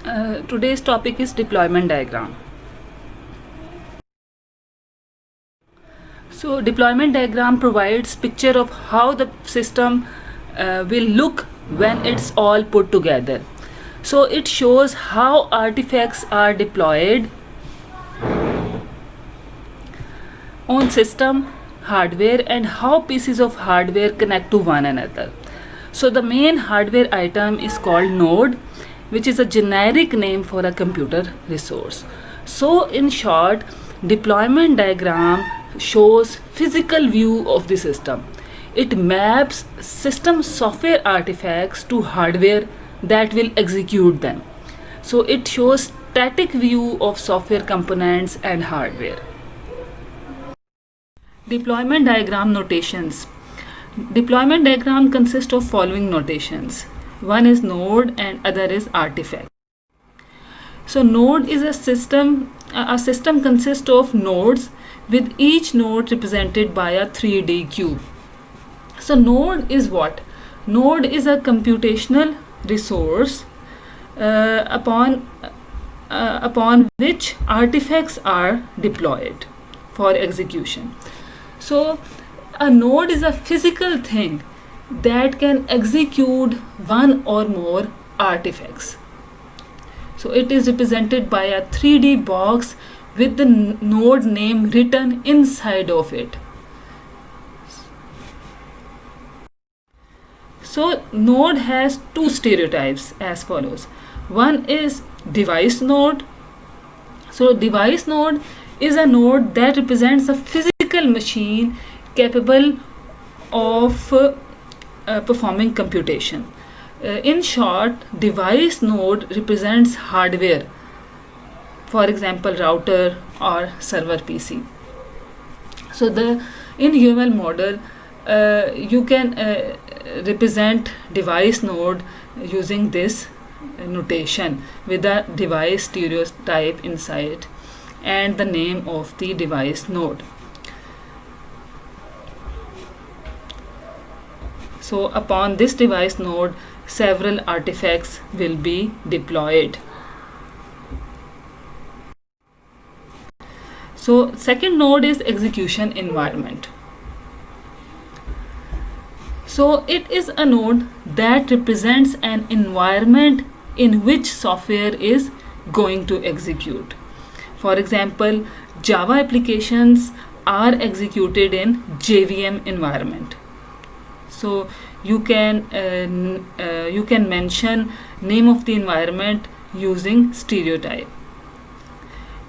Today's topic is deployment diagram. So deployment diagram provides picture of how the system will look when it's all put together. So it shows how artifacts are deployed on system hardware and how pieces of hardware connect to one another. So the main hardware item is called node, which is a generic name for a computer resource. So in short, deployment diagram shows physical view of the system. It maps system software artifacts to hardware that will execute them. So it shows static view of software components and hardware. Deployment diagram notations. Deployment diagram consists of following notations. One is node and other is artifact. So node is a system. A system consists of nodes with each node represented by a 3D cube. So node is what? Node is a computational resource upon which artifacts are deployed for execution. So a node is a physical thing that can execute one or more artifacts. So it is represented by a 3D box with the node name written inside of it. So node has two stereotypes as follows. One is device node. So device node is a node that represents a physical machine capable of performing computation. In short, device node represents hardware, for example router or server PC. So in UML model you can represent device node using this notation with a device stereotype inside and the name of the device node. So upon this device node, several artifacts will be deployed. So second node is execution environment. So it is a node that represents an environment in which software is going to execute. For example, Java applications are executed in JVM environment. So you can mention name of the environment using stereotype,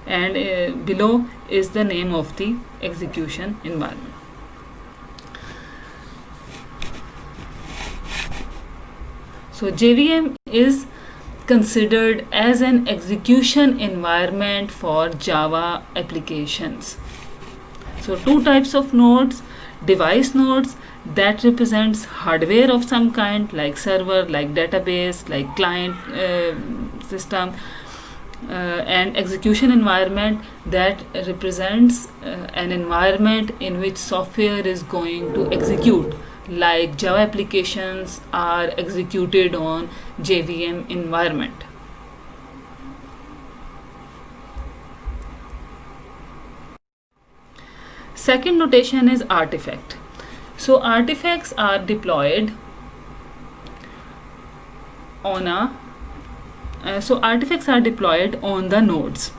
and below is the name of the execution environment. So JVM is considered as an execution environment for Java applications. So two types of nodes: device nodes that represents hardware of some kind like server, like database, like client system, and execution environment that represents an environment in which software is going to execute, like Java applications are executed on JVM environment. Second notation is artifact. So artifacts are deployed on the nodes.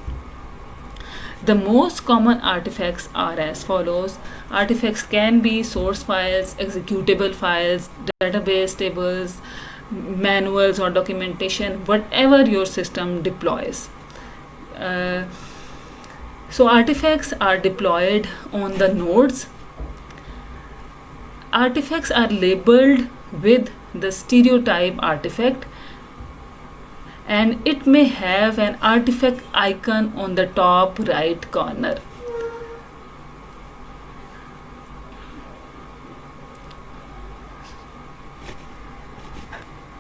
The most common artifacts are as follows. Artifacts can be source files, executable files, database tables, manuals or documentation, whatever your system deploys. So artifacts are deployed on the nodes. Artifacts are labeled with the stereotype artifact, and it may have an artifact icon on the top right corner.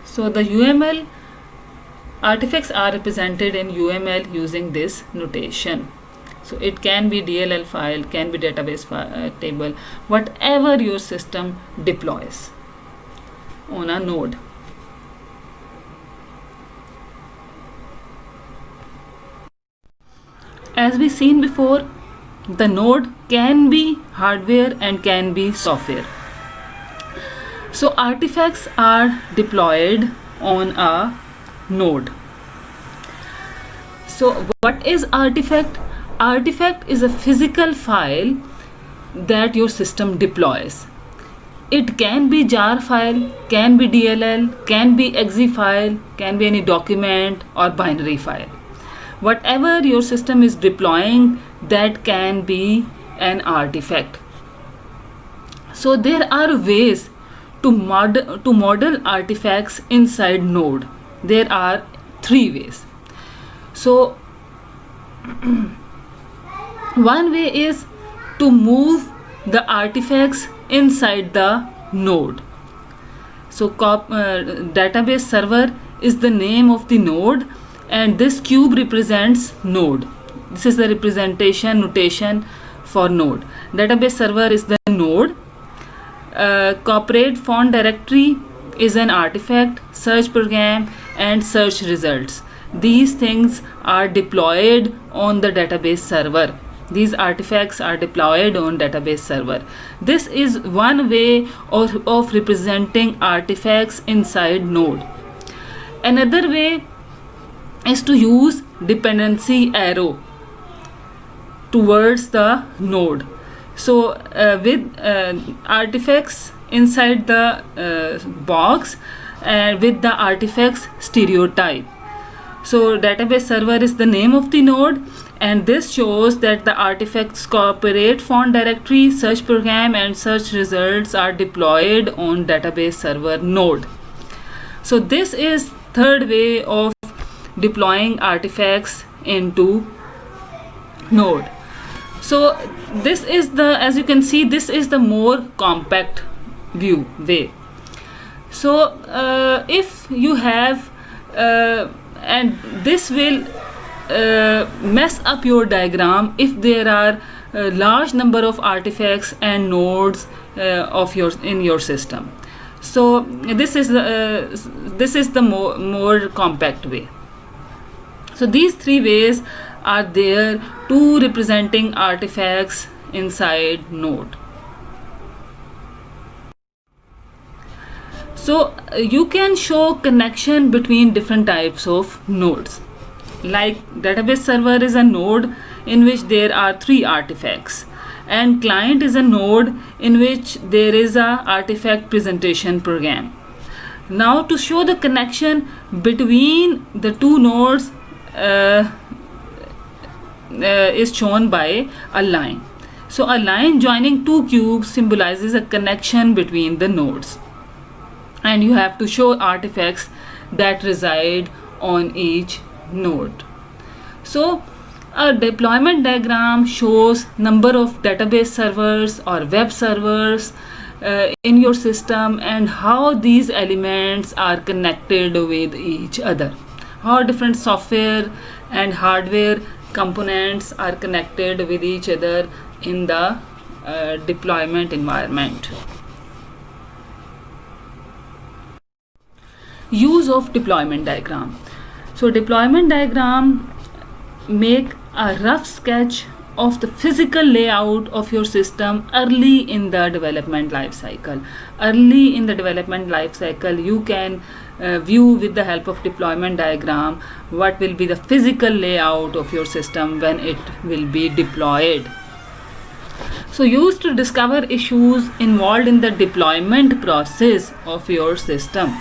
So the UML artifacts are represented in UML using this notation. So it can be DLL file, can be database table, whatever your system deploys on a node. As we seen before, the node can be hardware and can be software. So artifacts are deployed on a node. So what is artifact? Artifact is a physical file that your system deploys. It can be jar file, can be DLL, can be exe file, can be any document or binary file. Whatever your system is deploying, that can be an artifact. So there are ways to model artifacts inside node. There are 3 ways. So one way is to move the artifacts inside the node. So database server is the name of the node, and this cube represents node. This is the representation notation for node. Database server is the node. Corporate font directory is an artifact, search program and search results. These things are deployed on the database server. These artifacts are deployed on database server. This is one way of representing artifacts inside node. Another way is to use dependency arrow towards the node. So with artifacts inside the box and with the artifacts stereotype. So database server is the name of the node, and this shows that the artifacts corporate font directory, search program and search results are deployed on database server node. So this is third way of deploying artifacts into node. So this is the, as you can see, this is the more compact view way. So if you have and this will mess up your diagram if there are a large number of artifacts and nodes of in your system. So this is the more compact way. So these 3 ways are there to representing artifacts inside node. So you can show connection between different types of nodes. Like database server is a node in which there are 3 artifacts, and client is a node in which there is a artifact presentation program. Now to show the connection between the 2 nodes is shown by a line. So a line joining 2 cubes symbolizes a connection between the nodes, and you have to show artifacts that reside on each node. So a deployment diagram shows number of database servers or web servers in your system and how these elements are connected with each other, how different software and hardware components are connected with each other in the deployment environment. Use of deployment diagram. So deployment diagram make a rough sketch of the physical layout of your system early in the development life cycle. Early in the development life cycle, you can view with the help of deployment diagram what will be the physical layout of your system when it will be deployed. So used to discover issues involved in the deployment process of your system.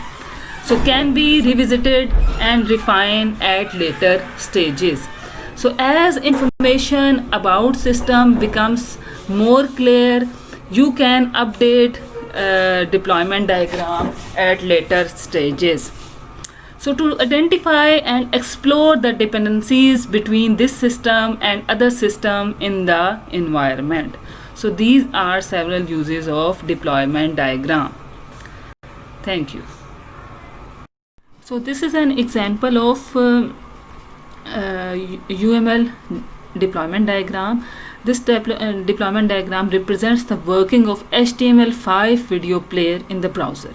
So can be revisited and refined at later stages. So as information about system becomes more clear, you can update deployment diagram at later stages. So to identify and explore the dependencies between this system and other system in the environment. So these are several uses of deployment diagram. Thank you. So this is an example of UML deployment diagram. This deployment diagram represents the working of HTML5 video player in the browser.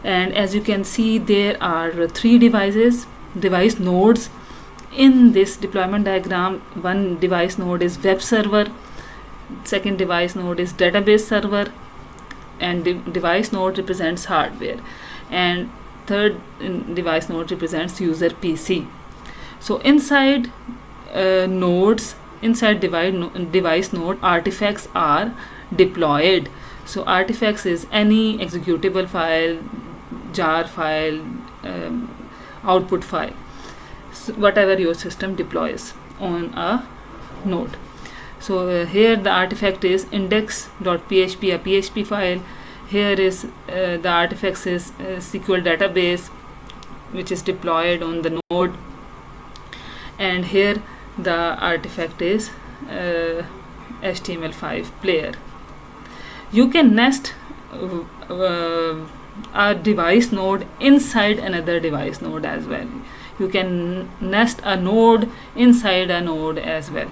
And as you can see, there are 3 device nodes in this deployment diagram, one device node is web server, second device node is database server, and device node represents hardware, and third device node represents user PC. So inside nodes, inside device node, artifacts are deployed. So artifacts is any executable file, jar file, output file, so whatever your system deploys on a node. So here the artifact is index.php, a PHP file. Here is the artifacts is SQL database, which is deployed on the node, and here the artifact is HTML5 player. You can nest a device node inside another device node as well. You can nest a node inside a node as well.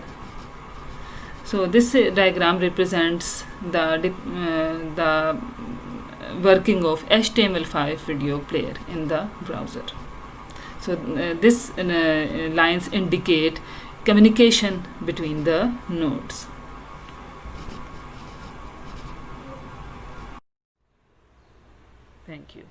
So this diagram represents the working of HTML5 video player in the browser. So this lines indicate communication between the nodes. Thank you.